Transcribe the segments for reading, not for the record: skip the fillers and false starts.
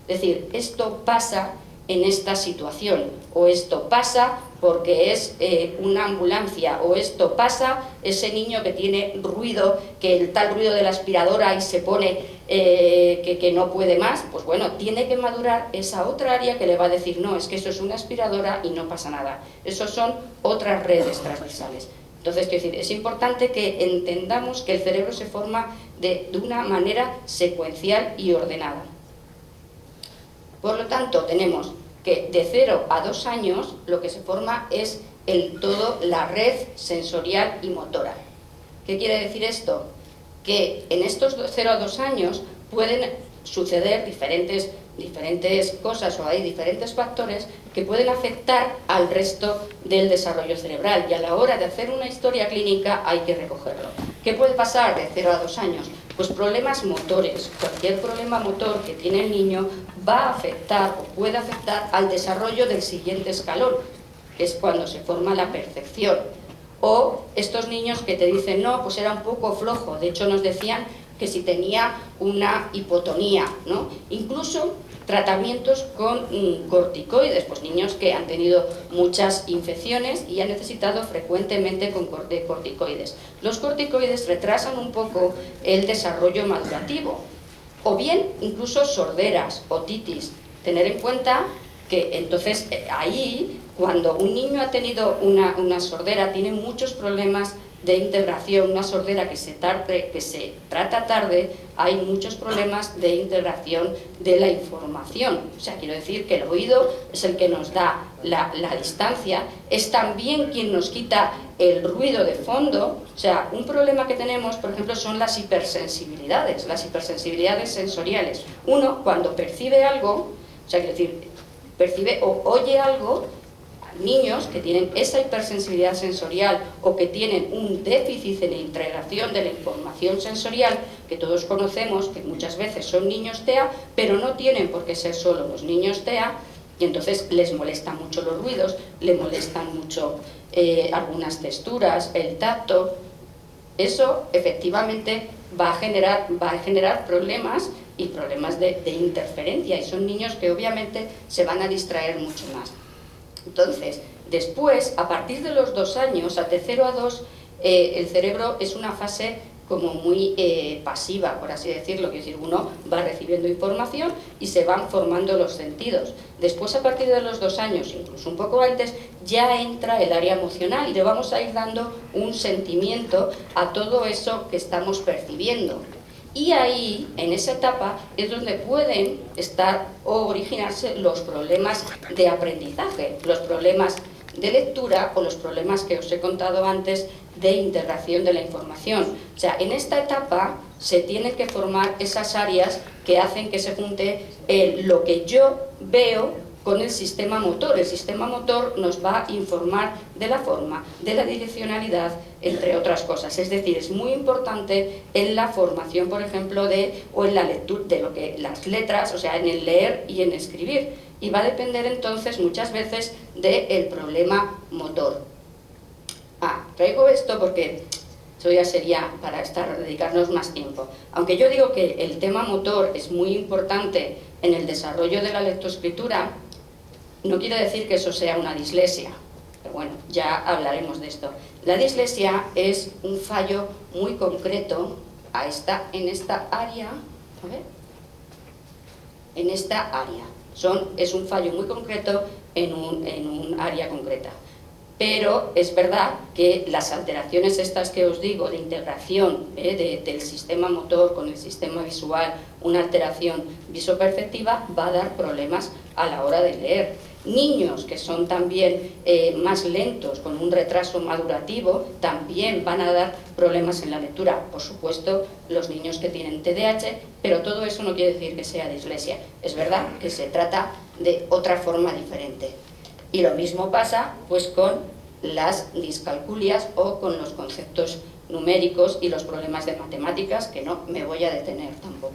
Es decir, esto pasa en esta situación, o esto pasa porque es una ambulancia, o esto pasa ese niño que tiene ruido, que el tal ruido de la aspiradora y se pone que no puede más. Pues bueno, tiene que madurar esa otra área que le va a decir, no, es que eso es una aspiradora y no pasa nada. Eso son otras redes transversales. Entonces, quiero decir, es importante que entendamos que el cerebro se forma de una manera secuencial y ordenada. Por lo tanto, tenemos que de 0 a 2 años lo que se forma es la red sensorial y motora. ¿Qué quiere decir esto? Que en estos 0 a 2 años pueden suceder diferentes cosas, o hay diferentes factores que pueden afectar al resto del desarrollo cerebral, y a la hora de hacer una historia clínica hay que recogerlo. ¿Qué puede pasar de 0 a 2 años? Pues problemas motores. Cualquier problema motor que tiene el niño va a afectar o puede afectar al desarrollo del siguiente escalón, que es cuando se forma la percepción. O estos niños que te dicen, no, pues era un poco flojo, de hecho nos decían que si tenía una hipotonía, ¿no? Incluso tratamientos con corticoides, pues niños que han tenido muchas infecciones y han necesitado frecuentemente de corticoides. Los corticoides retrasan un poco el desarrollo madurativo, o bien incluso sorderas, otitis. Tener en cuenta que entonces ahí, cuando un niño ha tenido una sordera, tiene muchos problemas de integración. Una sordera que se trata tarde, hay muchos problemas de integración de la información. O sea, quiero decir que el oído es el que nos da la distancia, es también quien nos quita el ruido de fondo. O sea, un problema que tenemos, por ejemplo, son las hipersensibilidades sensoriales. Uno, cuando percibe algo, o sea, quiero decir, percibe o oye algo, niños que tienen esa hipersensibilidad sensorial o que tienen un déficit en la integración de la información sensorial, que todos conocemos, que muchas veces son niños TEA, pero no tienen por qué ser solo los niños TEA, y entonces les molestan mucho los ruidos, les molestan mucho algunas texturas, el tacto. Eso efectivamente va a generar problemas, y problemas de interferencia, y son niños que obviamente se van a distraer mucho más. Entonces, después, a partir de los 2 años, de 0 a 2, el cerebro es una fase como muy pasiva, por así decirlo, que es decir, uno va recibiendo información y se van formando los sentidos. Después, a partir de los 2 años, incluso un poco antes, ya entra el área emocional y le vamos a ir dando un sentimiento a todo eso que estamos percibiendo. Y ahí, en esa etapa, es donde pueden estar o originarse los problemas de aprendizaje, los problemas de lectura o los problemas que os he contado antes de integración de la información. O sea, en esta etapa se tienen que formar esas áreas que hacen que se junte lo que yo veo con el sistema motor. El sistema motor nos va a informar de la forma, de la direccionalidad, entre otras cosas. Es decir, es muy importante en la formación, por ejemplo, o en la lectura de las letras, o sea, en el leer y en escribir. Y va a depender entonces muchas veces del problema motor. Traigo esto porque eso ya sería para dedicarnos más tiempo. Aunque yo digo que el tema motor es muy importante en el desarrollo de la lectoescritura, no quiere decir que eso sea una dislexia, pero bueno, ya hablaremos de esto. La dislexia es un fallo muy concreto en esta área, a ver, en esta área. Es un fallo muy concreto en un área concreta. Pero es verdad que las alteraciones estas que os digo, de integración del sistema motor con el sistema visual, una alteración visoperceptiva, va a dar problemas a la hora de leer. Niños que son también más lentos, con un retraso madurativo, también van a dar problemas en la lectura. Por supuesto, los niños que tienen TDAH, pero todo eso no quiere decir que sea dislexia. Es verdad que se trata de otra forma diferente. Y lo mismo pasa pues con las discalculias o con los conceptos numéricos y los problemas de matemáticas, que no me voy a detener tampoco.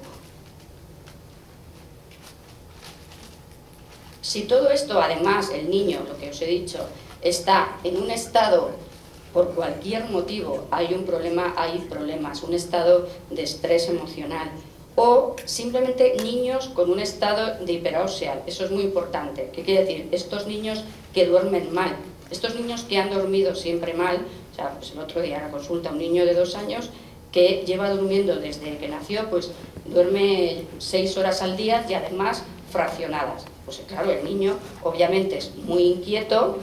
Si todo esto, además, el niño, lo que os he dicho, está en un estado, por cualquier motivo, hay problemas, un estado de estrés emocional, o simplemente niños con un estado de hiperausia. Eso es muy importante. ¿Qué quiere decir? Estos niños que duermen mal, estos niños que han dormido siempre mal. O sea, pues el otro día en la consulta un niño de 2 años que lleva durmiendo desde que nació, pues duerme 6 horas al día y además fraccionadas. Pues claro, el niño obviamente es muy inquieto,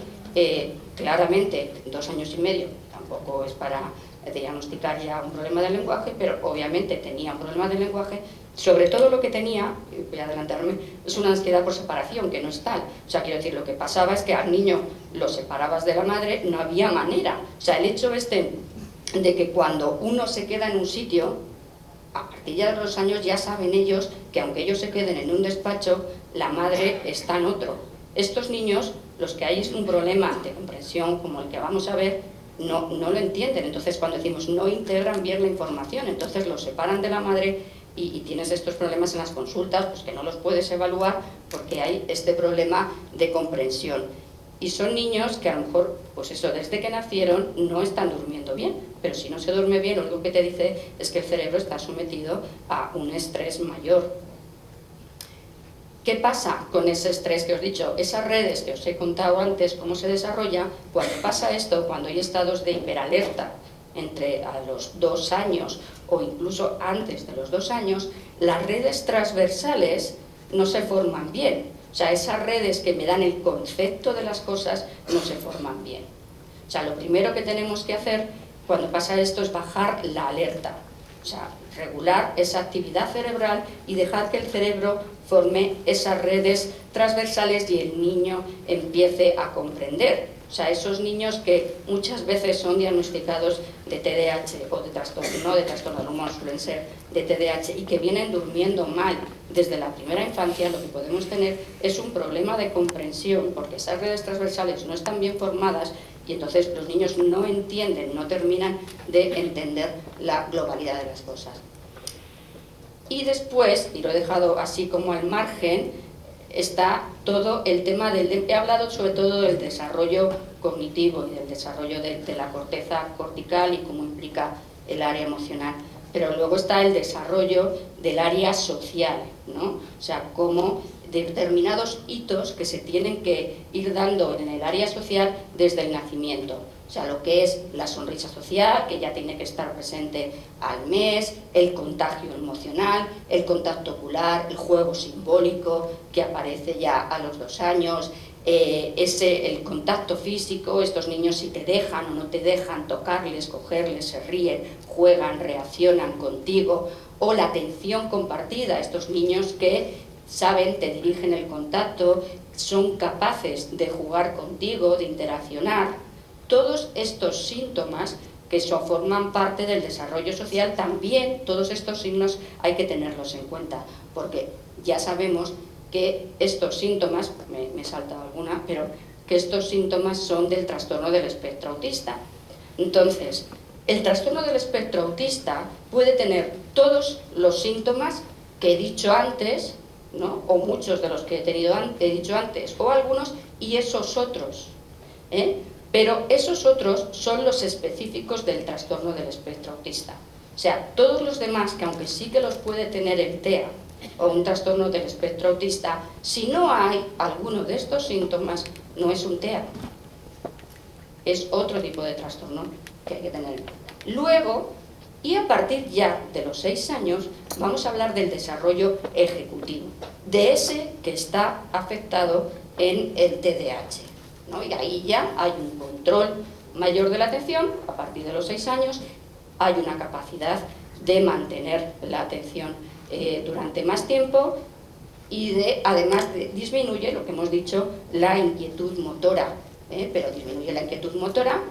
claramente 2 años y medio tampoco es para diagnosticar ya un problema del lenguaje, pero obviamente tenía un problema del lenguaje. Sobre todo lo que tenía, voy a adelantarme, es una ansiedad por separación, que no es tal. O sea, quiero decir, lo que pasaba es que al niño lo separabas de la madre, no había manera. O sea, el hecho de que cuando uno se queda en un sitio, a partir ya de los años ya saben ellos que aunque ellos se queden en un despacho, la madre está en otro. Estos niños, los que hay un problema de comprensión como el que vamos a ver, no lo entienden. Entonces cuando decimos no integran bien la información, entonces los separan de la madre y tienes estos problemas en las consultas, pues que no los puedes evaluar porque hay este problema de comprensión. Y son niños que a lo mejor, pues eso, desde que nacieron no están durmiendo bien, pero si no se duerme bien, lo único que te dice es que el cerebro está sometido a un estrés mayor. ¿Qué pasa con ese estrés que os he dicho? Esas redes que os he contado antes, cómo se desarrolla, cuando pasa esto, cuando hay estados de hiperalerta entre a los 2 años o incluso antes de los 2 años, las redes transversales no se forman bien. O sea, esas redes que me dan el concepto de las cosas no se forman bien. O sea, lo primero que tenemos que hacer cuando pasa esto es bajar la alerta. O sea, regular esa actividad cerebral y dejar que el cerebro forme esas redes transversales y el niño empiece a comprender. O sea, esos niños que muchas veces son diagnosticados de TDAH o de trastorno, no de trastorno del humor, suelen ser de TDAH y que vienen durmiendo mal desde la primera infancia, lo que podemos tener es un problema de comprensión porque esas redes transversales no están bien formadas y entonces los niños no entienden, no terminan de entender la globalidad de las cosas. Y después, y lo he dejado así como al margen, está todo el tema del... He hablado sobre todo del desarrollo cognitivo y del desarrollo de la corteza cortical y cómo implica el área emocional. Pero luego está el desarrollo del área social, ¿no? O sea, cómo determinados hitos que se tienen que ir dando en el área social desde el nacimiento. O sea, lo que es la sonrisa social, que ya tiene que estar presente al mes, el contagio emocional, el contacto ocular, el juego simbólico, que aparece ya a los 2 años, el contacto físico, estos niños si te dejan o no te dejan tocarles, cogerles, se ríen, juegan, reaccionan contigo, o la atención compartida, estos niños que saben, te dirigen el contacto, son capaces de jugar contigo, de interaccionar. Todos estos síntomas que forman parte del desarrollo social, también todos estos signos hay que tenerlos en cuenta, porque ya sabemos que estos síntomas, me he saltado alguna, pero que estos síntomas son del trastorno del espectro autista. Entonces, el trastorno del espectro autista puede tener todos los síntomas que he dicho antes, ¿no? O muchos de los que he dicho antes, o algunos y esos otros, pero esos otros son los específicos del trastorno del espectro autista. O sea, todos los demás, que aunque sí que los puede tener el TEA o un trastorno del espectro autista, si no hay alguno de estos síntomas, no es un TEA. Es otro tipo de trastorno que hay que tener en cuenta. Luego, y a partir ya de los 6 años, vamos a hablar del desarrollo ejecutivo, de ese que está afectado en el TDAH, ¿no? Y ahí ya hay un control mayor de la atención, a partir de los 6 años, hay una capacidad de mantener la atención durante más tiempo y además disminuye, lo que hemos dicho, la inquietud motora, pero disminuye la inquietud motora.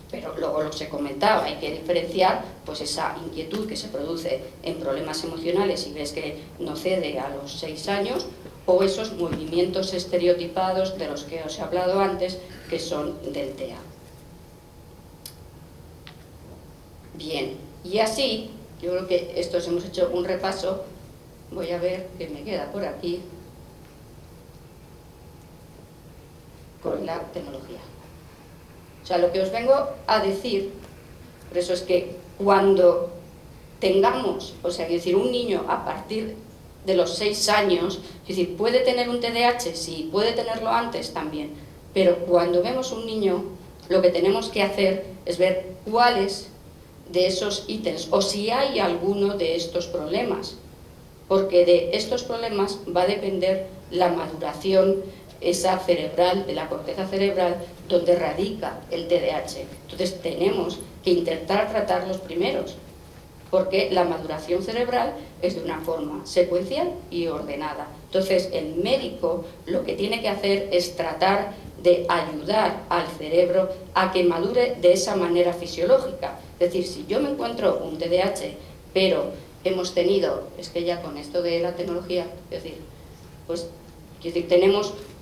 Pero luego los he comentado, hay que diferenciar pues esa inquietud que se produce en problemas emocionales y ves que no cede a los 6 años, o esos movimientos estereotipados de los que os he hablado antes, que son del TEA. Bien, y así, yo creo que estos hemos hecho un repaso, voy a ver qué me queda por aquí, con la tecnología. O sea, lo que os vengo a decir, por eso es que cuando tengamos, o sea, quiero decir, un niño a partir de los 6 años, es decir, ¿puede tener un TDAH? Sí, puede tenerlo antes también, pero cuando vemos un niño, lo que tenemos que hacer es ver cuáles de esos ítems, o si hay alguno de estos problemas, porque de estos problemas va a depender la maduración esa cerebral, de la corteza cerebral, donde radica el TDAH. Entonces tenemos que intentar tratar los primeros, porque la maduración cerebral es de una forma secuencial y ordenada. Entonces el médico lo que tiene que hacer es tratar de ayudar al cerebro a que madure de esa manera fisiológica. Es decir, si yo me encuentro un TDAH, pero hemos tenido, es que ya con esto de la tecnología, es decir, pues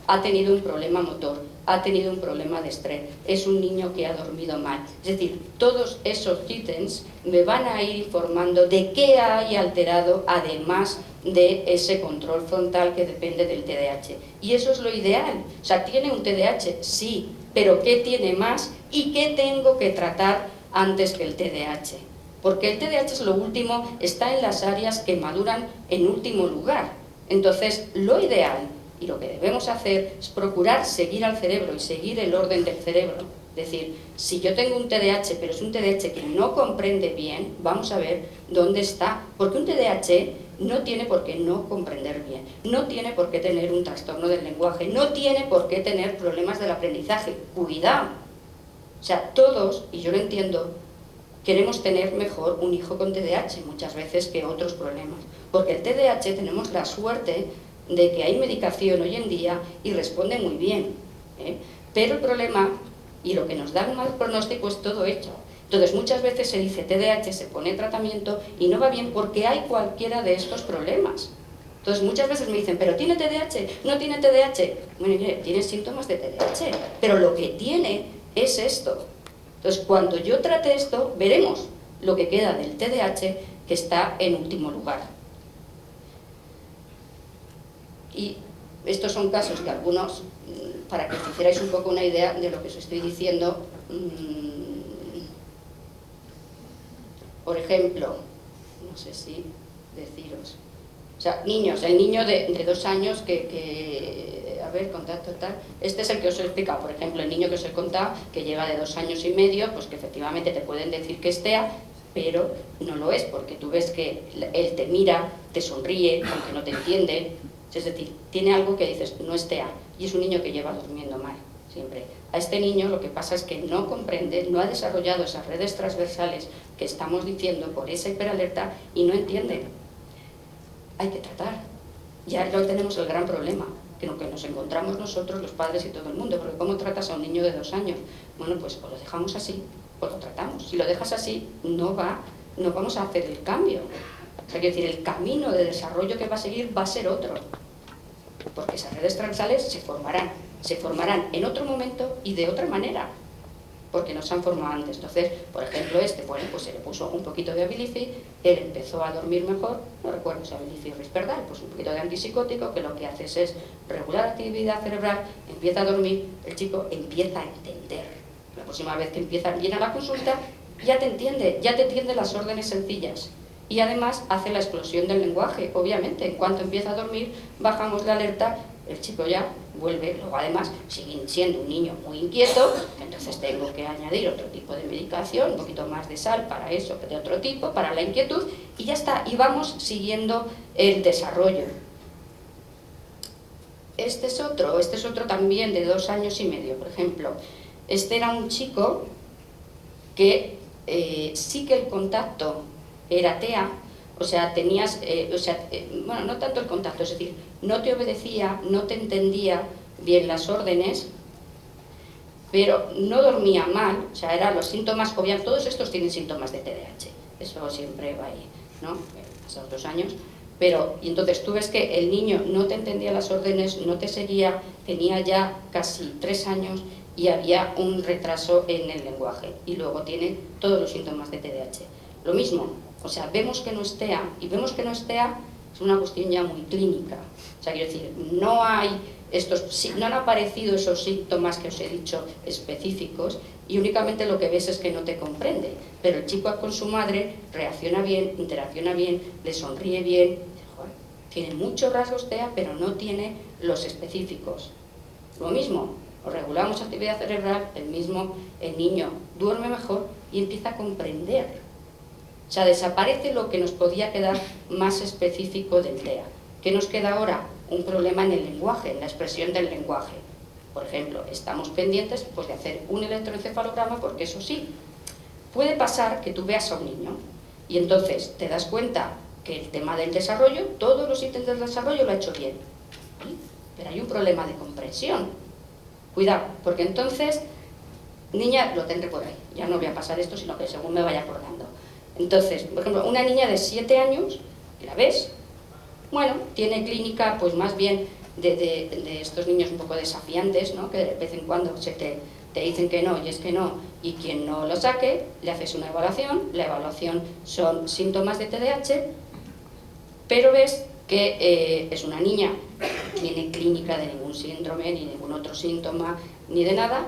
ha tenido un problema motor, ha tenido un problema de estrés, es un niño que ha dormido mal. Es decir, todos esos ítems me van a ir informando de qué hay alterado, además de ese control frontal que depende del TDAH. Y eso es lo ideal. O sea, ¿tiene un TDAH? Sí, pero ¿qué tiene más? ¿Y qué tengo que tratar antes que el TDAH? Porque el TDAH es lo último, está en las áreas que maduran en último lugar. Entonces, lo ideal y lo que debemos hacer es procurar seguir al cerebro y seguir el orden del cerebro. Es decir, si yo tengo un TDAH, pero es un TDAH que no comprende bien, vamos a ver dónde está. Porque un TDAH no tiene por qué no comprender bien, no tiene por qué tener un trastorno del lenguaje, no tiene por qué tener problemas del aprendizaje. ¡Cuidado! O sea, todos, y yo lo entiendo, queremos tener mejor un hijo con TDAH muchas veces que otros problemas. Porque el TDAH tenemos la suerte de que hay medicación hoy en día y responde muy bien, ¿eh? Pero el problema y lo que nos da un mal pronóstico es todo hecho. Entonces muchas veces se dice TDAH, se pone tratamiento y no va bien porque hay cualquiera de estos problemas. Entonces muchas veces me dicen, ¿pero tiene TDAH? ¿No tiene TDAH? Bueno, mire, tiene síntomas de TDAH, pero lo que tiene es esto. Entonces cuando yo trate esto, veremos lo que queda del TDAH, que está en último lugar. Y estos son casos que algunos, para que os hicierais un poco una idea de lo que os estoy diciendo, por ejemplo, no sé si deciros, o sea, niños, el niño de 2 años a ver, contacto tal, este es el que os he explicado, por ejemplo, el niño que os he contado, que lleva de 2 años y medio, pues que efectivamente te pueden decir que es TEA, pero no lo es, porque tú ves que él te mira, te sonríe, aunque no te entiende. Es decir, tiene algo que dices, no es TEA, y es un niño que lleva durmiendo mal, siempre. A este niño lo que pasa es que no comprende, no ha desarrollado esas redes transversales que estamos diciendo por esa hiperalerta y no entiende. Hay que tratar. Ya no tenemos el gran problema, que nos encontramos nosotros, los padres y todo el mundo, porque ¿cómo tratas a un niño de 2 años? Bueno, pues o lo dejamos así, o lo tratamos. Si lo dejas así, no vamos a hacer el cambio. O sea, quiero decir, el camino de desarrollo que va a seguir va a ser otro. Porque esas redes transversales se formarán en otro momento y de otra manera, porque no se han formado antes. Entonces, por ejemplo, bueno, pues se le puso un poquito de Abilify, él empezó a dormir mejor, no recuerdo si Abilify o Risperdal, pues un poquito de antipsicótico, que lo que haces es regular la actividad cerebral, empieza a dormir, el chico empieza a entender. La próxima vez que viene a la consulta, ya te entiende las órdenes sencillas. Y además hace la explosión del lenguaje, obviamente. En cuanto empieza a dormir, bajamos la alerta, el chico ya vuelve. Luego además sigue siendo un niño muy inquieto, entonces tengo que añadir otro tipo de medicación, un poquito más de sal para eso, de otro tipo, para la inquietud, y ya está, y vamos siguiendo el desarrollo. Este es otro también de 2 años y medio, por ejemplo. Este era un chico que sí que el contacto era TEA, o sea, bueno, no tanto el contacto, es decir, no te obedecía, no te entendía bien las órdenes, pero no dormía mal, o sea, eran los síntomas, obviamente, todos estos tienen síntomas de TDAH, eso siempre va ahí, ¿no? Pasados 2 años, y entonces tú ves que el niño no te entendía las órdenes, no te seguía, tenía ya casi 3 años y había un retraso en el lenguaje, y luego tiene todos los síntomas de TDAH. Lo mismo. O sea, vemos que no es TEA, y vemos que no es TEA es una cuestión ya muy clínica. O sea, quiero decir, no hay Si no han aparecido esos síntomas que os he dicho específicos, y únicamente lo que ves es que no te comprende, pero el chico con su madre reacciona bien, interacciona bien, le sonríe bien, tiene muchos rasgos TEA, pero no tiene los específicos. Lo mismo, regulamos actividad cerebral, el niño duerme mejor y empieza a comprender. O sea, desaparece lo que nos podía quedar más específico del TEA. ¿Qué nos queda ahora? Un problema en el lenguaje, en la expresión del lenguaje. Por ejemplo, estamos pendientes pues, de hacer un electroencefalograma, porque eso sí, puede pasar que tú veas a un niño y entonces te das cuenta que el tema del desarrollo, todos los ítems del desarrollo lo ha hecho bien. ¿Sí? Pero hay un problema de comprensión. Cuidado, porque entonces, niña, lo tendré por ahí, ya no voy a pasar esto, sino que según me vaya acordando. Entonces, por ejemplo, una niña de 7 años, ¿la ves? Bueno, tiene clínica, pues más bien de estos niños un poco desafiantes, ¿no? Que de vez en cuando te dicen que no y es que no, y quien no lo saque, le haces una evaluación, la evaluación son síntomas de TDAH, pero ves que es una niña, no tiene clínica de ningún síndrome, ni ningún otro síntoma, ni de nada,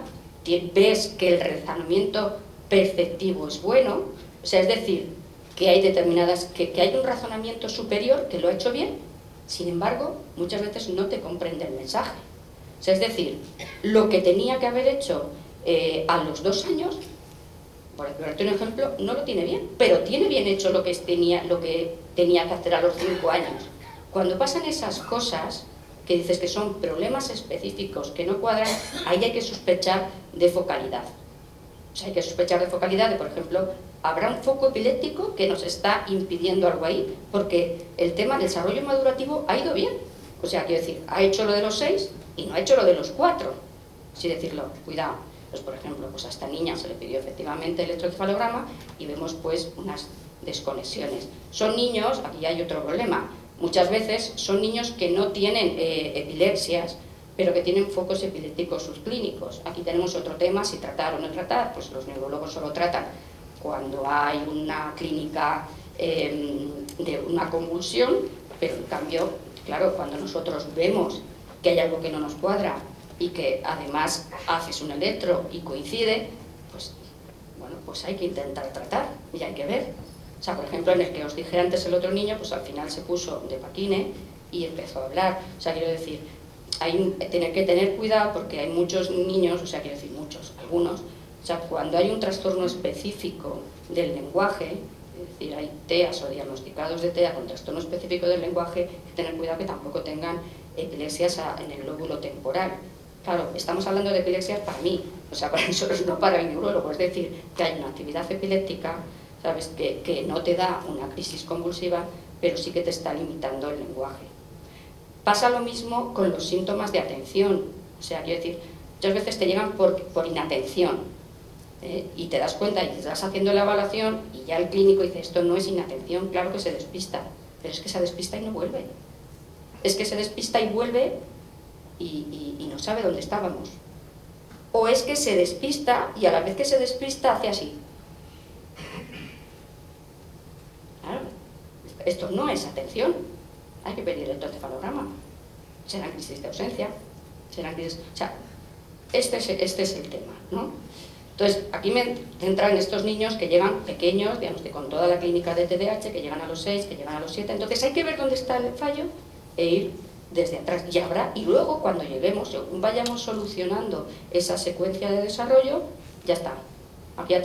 ves que el razonamiento perceptivo es bueno, o sea, es decir, que hay que hay un razonamiento superior que lo ha hecho bien, sin embargo, muchas veces no te comprende el mensaje. O sea, es decir, lo que tenía que haber hecho a los 2 años, por darte un ejemplo, no lo tiene bien, pero tiene bien hecho lo que tenía que hacer a los 5 años. Cuando pasan esas cosas, que dices que son problemas específicos que no cuadran, ahí hay que sospechar de focalidad. O sea, hay que sospechar de focalidad de, por ejemplo, habrá un foco epiléptico que nos está impidiendo algo ahí, porque el tema del desarrollo madurativo ha ido bien. O sea, quiero decir, ha hecho lo de los 6 y no ha hecho lo de los 4. Así decirlo, cuidado. Pues, por ejemplo, pues a esta niña se le pidió efectivamente el electroencefalograma y vemos pues unas desconexiones. Son niños, aquí hay otro problema, muchas veces son niños que no tienen epilepsias, pero que tienen focos epilépticos subclínicos. Aquí tenemos otro tema, si tratar o no tratar, pues los neurólogos solo tratan cuando hay una clínica de una convulsión, pero en cambio, claro, cuando nosotros vemos que hay algo que no nos cuadra y que además haces un electro y coincide, pues bueno, pues hay que intentar tratar y hay que ver. O sea, por ejemplo, en el que os dije antes el otro niño, pues al final se puso de paquine y empezó a hablar. O sea, quiero decir, tener que tener cuidado porque hay muchos niños, o sea, quiero decir muchos, algunos, o sea, cuando hay un trastorno específico del lenguaje, es decir, hay TEAs o diagnosticados de TEA con trastorno específico del lenguaje, hay que tener cuidado que tampoco tengan epilepsias en el lóbulo temporal. Claro, estamos hablando de epilepsias para mí, o sea, para nosotros, no para el neurólogo, es decir, que hay una actividad epiléptica, ¿sabes?, que no te da una crisis convulsiva, pero sí que te está limitando el lenguaje. Pasa lo mismo con los síntomas de atención, o sea, quiero decir, muchas veces te llegan por inatención, y te das cuenta y estás haciendo la evaluación y ya el clínico dice, esto no es inatención, claro que se despista, pero es que se despista y no vuelve. Es que se despista y vuelve y no sabe dónde estábamos. O es que se despista y a la vez que se despista hace así. Claro, esto no es atención, hay que pedir el electroencefalograma. Serán crisis de ausencia, serán crisis... O sea, este es el tema, ¿no? Entonces, aquí me centran en estos niños que llegan pequeños, digamos que con toda la clínica de TDAH, que llegan a los 6, que llegan a los 7, entonces hay que ver dónde está el fallo e ir desde atrás. Y luego cuando lleguemos, según vayamos solucionando esa secuencia de desarrollo, ya está. Aquí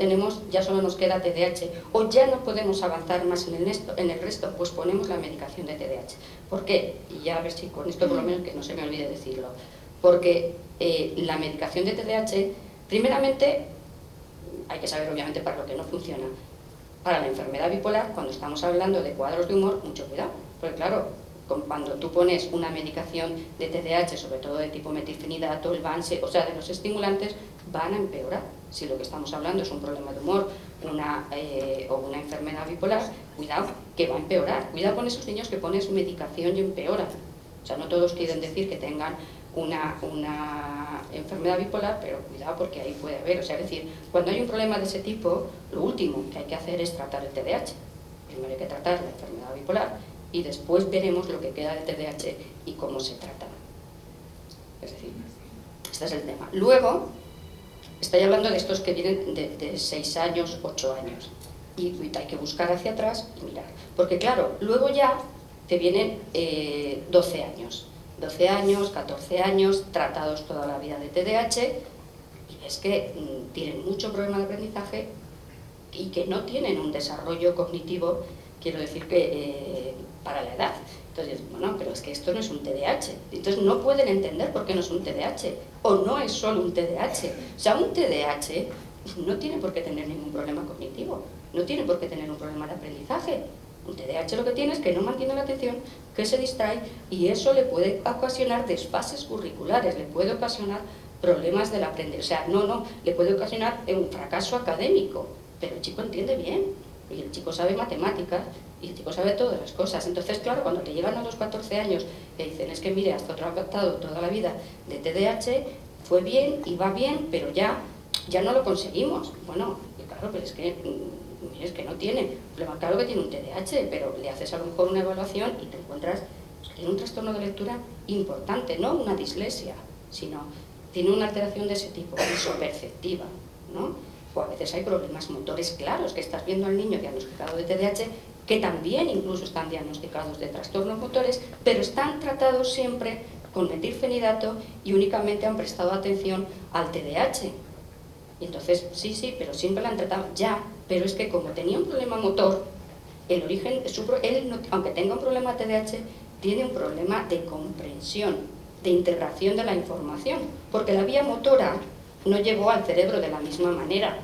ya solo nos queda TDAH, o ya no podemos avanzar más en el resto, pues ponemos la medicación de TDAH. ¿Por qué? Y ya a ver si con esto por lo menos que no se me olvide decirlo. Porque la medicación de TDAH, primeramente, hay que saber obviamente para lo que no funciona. Para la enfermedad bipolar, cuando estamos hablando de cuadros de humor, mucho cuidado, porque claro, cuando tú pones una medicación de TDAH, sobre todo de tipo metilfenidato, el Banse, o sea, de los estimulantes, van a empeorar. Si lo que estamos hablando es un problema de humor o una enfermedad bipolar, cuidado, que va a empeorar. Cuidado con esos niños que pones medicación y empeoran. O sea, no todos quieren decir que tengan una enfermedad bipolar, pero cuidado porque ahí puede haber, o sea, es decir, cuando hay un problema de ese tipo, lo último que hay que hacer es tratar el TDAH. Primero hay que tratar la enfermedad bipolar y después veremos lo que queda de TDAH y cómo se trata. Es decir, este es el tema. Luego, estoy hablando de estos que vienen de 6 años, 8 años. Y hay que buscar hacia atrás y mirar. Porque claro, luego ya te vienen 12 años. 12 años, 14 años, tratados toda la vida de TDAH, y ves que tienen mucho problema de aprendizaje y que no tienen un desarrollo cognitivo, quiero decir que para la edad. Entonces, bueno, pero es que esto no es un TDAH. Entonces no pueden entender por qué no es un TDAH, o no es solo un TDAH. O sea, un TDAH no tiene por qué tener ningún problema cognitivo, no tiene por qué tener un problema de aprendizaje. Un TDAH lo que tiene es que no mantiene la atención, que se distrae, y eso le puede ocasionar desfases curriculares, le puede ocasionar problemas del aprendizaje. O sea, no, le puede ocasionar un fracaso académico, pero el chico entiende bien, y el chico sabe matemáticas, y el chico sabe todas las cosas. Entonces, claro, cuando te llegan a los 14 años y dicen, es que mire, has tratado toda la vida de TDAH, fue bien y va bien, pero ya no lo conseguimos. Bueno, y claro, pero es que no tiene problema, claro que tiene un TDAH, pero le haces a lo mejor una evaluación y te encuentras que tiene un trastorno de lectura importante, no una dislexia, sino tiene una alteración de ese tipo, isoperceptiva, ¿no? O a veces hay problemas motores claros, que estás viendo al niño diagnosticado de TDAH, que también incluso están diagnosticados de trastornos motores, pero están tratados siempre con metilfenidato y únicamente han prestado atención al TDAH. Y entonces, sí, pero siempre la han tratado ya, pero es que como tenía un problema motor, el origen, él, aunque tenga un problema TDAH, tiene un problema de comprensión, de integración de la información, porque la vía motora no llegó al cerebro de la misma manera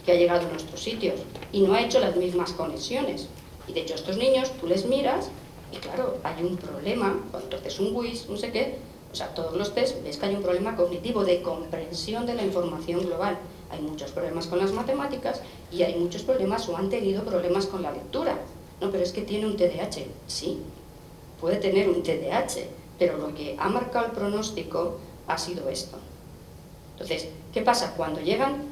que ha llegado a nuestros sitios, y no ha hecho las mismas conexiones. Y de hecho estos niños, tú les miras, y claro, hay un problema, cuando haces un WIS, no sé qué, o sea, todos los test, ves que hay un problema cognitivo de comprensión de la información global. Hay muchos problemas con las matemáticas y hay muchos problemas o han tenido problemas con la lectura. No, pero es que tiene un TDAH. Sí, puede tener un TDAH, pero lo que ha marcado el pronóstico ha sido esto. Entonces, ¿qué pasa? Cuando llegan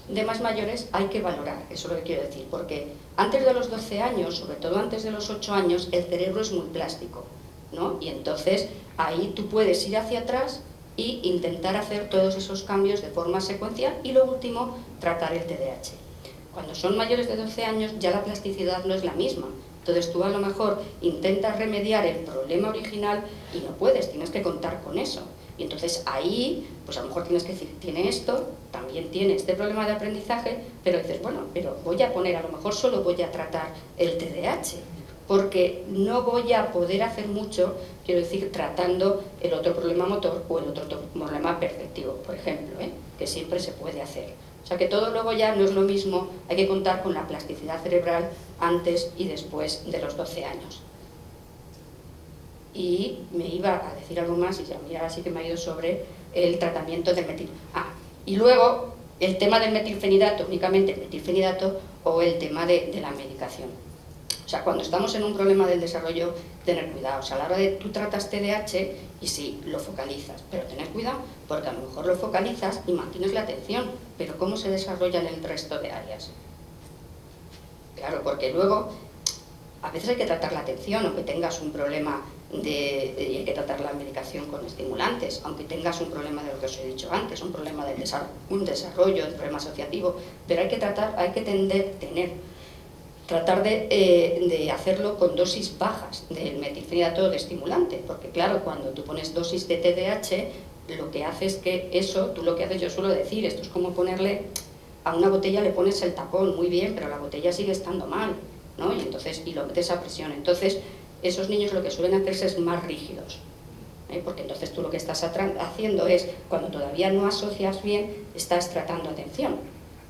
de más mayores hay que valorar, eso es lo que quiero decir, porque antes de los 12 años, sobre todo antes de los 8 años, el cerebro es muy plástico, ¿no? Y entonces ahí tú puedes ir hacia atrás e intentar hacer todos esos cambios de forma secuencial y lo último, tratar el TDAH. Cuando son mayores de 12 años ya la plasticidad no es la misma, entonces tú a lo mejor intentas remediar el problema original y no puedes, tienes que contar con eso. Y entonces ahí, pues a lo mejor tienes que decir, tiene esto, también tiene este problema de aprendizaje, pero dices, bueno, pero voy a poner, a lo mejor solo voy a tratar el TDAH, porque no voy a poder hacer mucho, quiero decir, tratando el otro problema motor o el otro problema perceptivo, por ejemplo, que siempre se puede hacer. O sea que todo luego ya no es lo mismo, hay que contar con la plasticidad cerebral antes y después de los 12 años. Y me iba a decir algo más y ya mira, así que me ha ido sobre el tratamiento del metil. Y luego el tema del metilfenidato, únicamente el metilfenidato o el tema de la medicación. O sea, cuando estamos en un problema del desarrollo, tener cuidado. O sea, a la hora de tú tratas TDAH y sí, lo focalizas, pero tener cuidado porque a lo mejor lo focalizas y mantienes la atención, pero ¿cómo se desarrolla en el resto de áreas? Claro, porque luego a veces hay que tratar la atención, aunque tengas un problema y hay que tratar la medicación con estimulantes, aunque tengas un problema de lo que os he dicho antes, un problema del un desarrollo, un problema asociativo, pero hay que tratar, tratar de hacerlo con dosis bajas del metilfenidato de estimulante, porque claro, cuando tú pones dosis de TDAH, lo que hace es que eso, tú lo que haces, yo suelo decir, esto es como ponerle a una botella, le pones el tapón, muy bien, pero la botella sigue estando mal, ¿no? Y lo metes a presión. Entonces, esos niños lo que suelen hacerse es más rígidos, porque entonces tú lo que estás haciendo es, cuando todavía no asocias bien, estás tratando atención.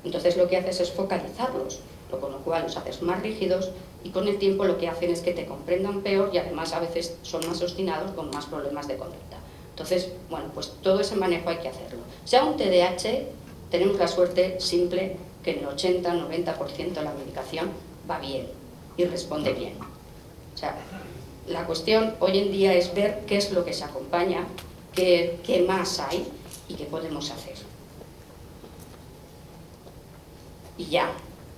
Entonces lo que haces es focalizarlos, con lo cual los haces más rígidos y con el tiempo lo que hacen es que te comprendan peor y además a veces son más obstinados con más problemas de conducta. Entonces, bueno, pues todo ese manejo hay que hacerlo. Sea un TDAH, tenemos la suerte simple que en el 80-90% de la medicación va bien y responde bien. O sea, la cuestión hoy en día es ver qué es lo que se acompaña, qué más hay y qué podemos hacer. Y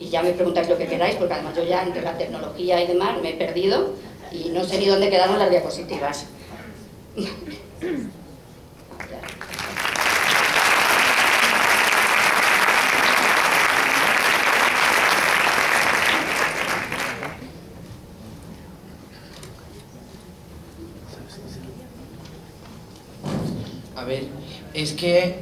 ya me preguntáis lo que queráis, porque además yo ya entre la tecnología y demás me he perdido y no sé ni dónde quedaron las diapositivas. A ver, es que...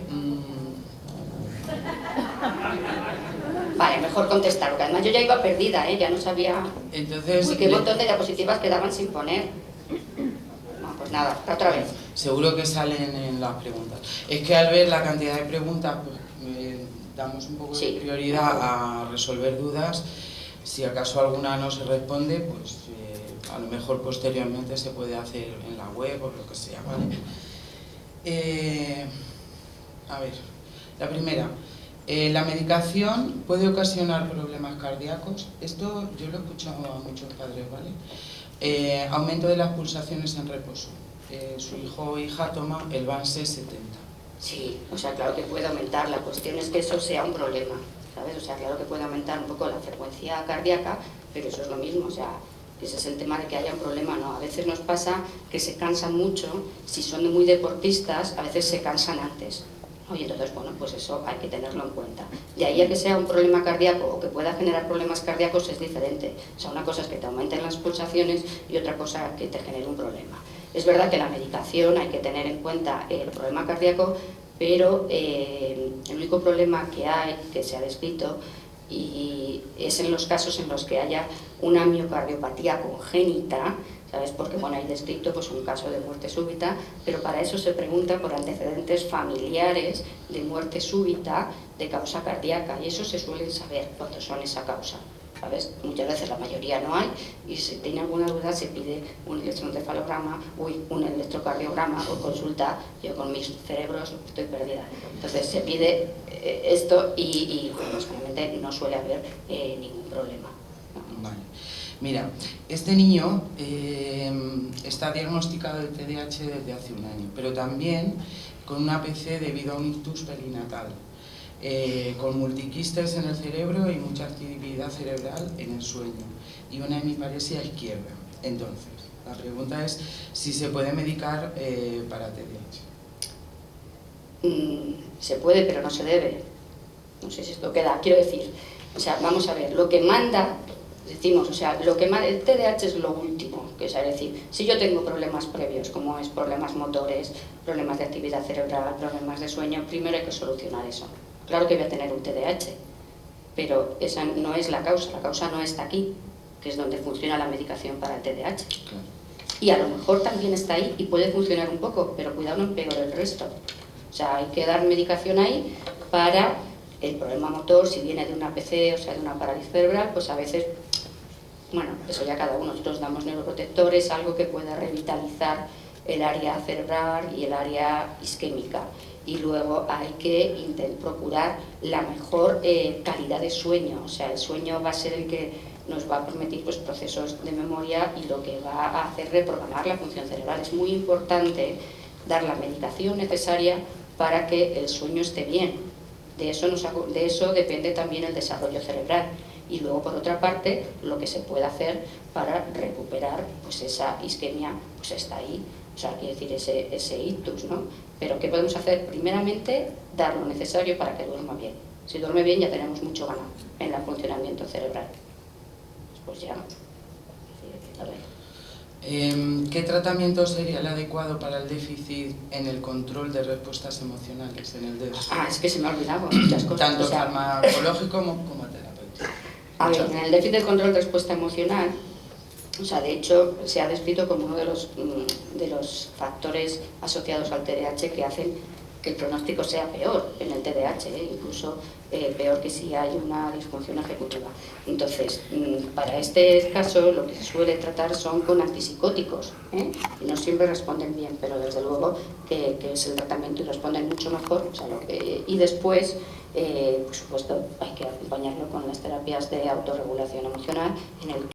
Vale, mejor contestar, porque además yo ya iba perdida, ya no sabía... Entonces... Uy, qué montón de diapositivas quedaban sin poner. No, pues nada, otra vez. Seguro que salen en las preguntas. Es que al ver la cantidad de preguntas, pues damos un poco de prioridad a resolver dudas. Si acaso alguna no se responde, pues a lo mejor posteriormente se puede hacer en la web o lo que sea, ¿vale? A ver, la primera. ¿La medicación puede ocasionar problemas cardíacos? Esto yo lo he escuchado a muchos padres, ¿vale? Aumento de las pulsaciones en reposo. Su hijo o hija toma el Vance 70. Sí, o sea, claro que puede aumentar. La cuestión es que eso sea un problema, ¿sabes? O sea, claro que puede aumentar un poco la frecuencia cardíaca, pero eso es lo mismo, o sea, ese es el tema de que haya un problema, ¿no? A veces nos pasa que se cansan mucho, si son muy deportistas, a veces se cansan antes. Y entonces, bueno, pues eso hay que tenerlo en cuenta. De ahí a que sea un problema cardíaco o que pueda generar problemas cardíacos es diferente. O sea, una cosa es que te aumenten las pulsaciones y otra cosa que te genere un problema. Es verdad que la medicación hay que tener en cuenta el problema cardíaco, pero el único problema que hay, que se ha descrito, y es en los casos en los que haya una miocardiopatía congénita, ¿sabes? Porque bueno, hay descrito pues, un caso de muerte súbita, pero para eso se pregunta por antecedentes familiares de muerte súbita de causa cardíaca, y eso se suele saber cuando son esa causa, ¿sabes? Muchas veces la mayoría no hay, y si tiene alguna duda se pide un electroencefalograma, un electrocardiograma o consulta. Yo con mis cerebros estoy perdida. Entonces se pide esto y bueno, generalmente no suele haber ningún problema. Vale. Mira, este niño está diagnosticado de TDAH desde hace un año, pero también con una APC debido a un ictus perinatal, con multiquistes en el cerebro y mucha actividad cerebral en el sueño y una hemiparesia izquierda. Entonces, la pregunta es si se puede medicar para TDAH. Se puede, pero no se debe. No sé si esto queda, quiero decir, o sea, vamos a ver, lo que manda... Decimos, o sea, lo que el TDAH es lo último, que es decir, si yo tengo problemas previos, como es problemas motores, problemas de actividad cerebral, problemas de sueño, primero hay que solucionar eso. Claro que voy a tener un TDAH, pero esa no es la causa no está aquí, que es donde funciona la medicación para el TDAH. Y a lo mejor también está ahí y puede funcionar un poco, pero cuidado, no empeore el resto. O sea, hay que dar medicación ahí para el problema motor, si viene de una APC, o sea, de una parálisis cerebral, pues a veces... Bueno, eso ya cada uno, nosotros damos neuroprotectores, algo que pueda revitalizar el área cerebral y el área isquémica. Y luego hay que procurar la mejor calidad de sueño, o sea, el sueño va a ser el que nos va a permitir pues, procesos de memoria y lo que va a hacer reprogramar la función cerebral. Es muy importante dar la medicación necesaria para que el sueño esté bien. De eso depende también el desarrollo cerebral. Y luego, por otra parte, lo que se puede hacer para recuperar pues esa isquemia, pues está ahí, o sea, quiere decir ese ictus, ¿no? Pero ¿qué podemos hacer? Primeramente, dar lo necesario para que duerma bien. Si duerme bien ya tenemos mucho ganado en el funcionamiento cerebral. Pues ya, a ver. ¿Qué tratamiento sería el adecuado para el déficit en el control de respuestas emocionales en el DES? Es que se me ha olvidado muchas cosas. Tanto farmacológico como terapéutico. A ver, en el déficit de control de respuesta emocional, o sea, de hecho, se ha descrito como uno de los factores asociados al TDAH que hacen que el pronóstico sea peor en el TDAH, incluso peor que si hay una disfunción ejecutiva. Entonces, para este caso, lo que se suele tratar son con antipsicóticos, y no siempre responden bien, pero desde luego que es el tratamiento y responden mucho mejor. O sea, y después, por supuesto, hay que acompañarlo con las terapias de autorregulación emocional, en el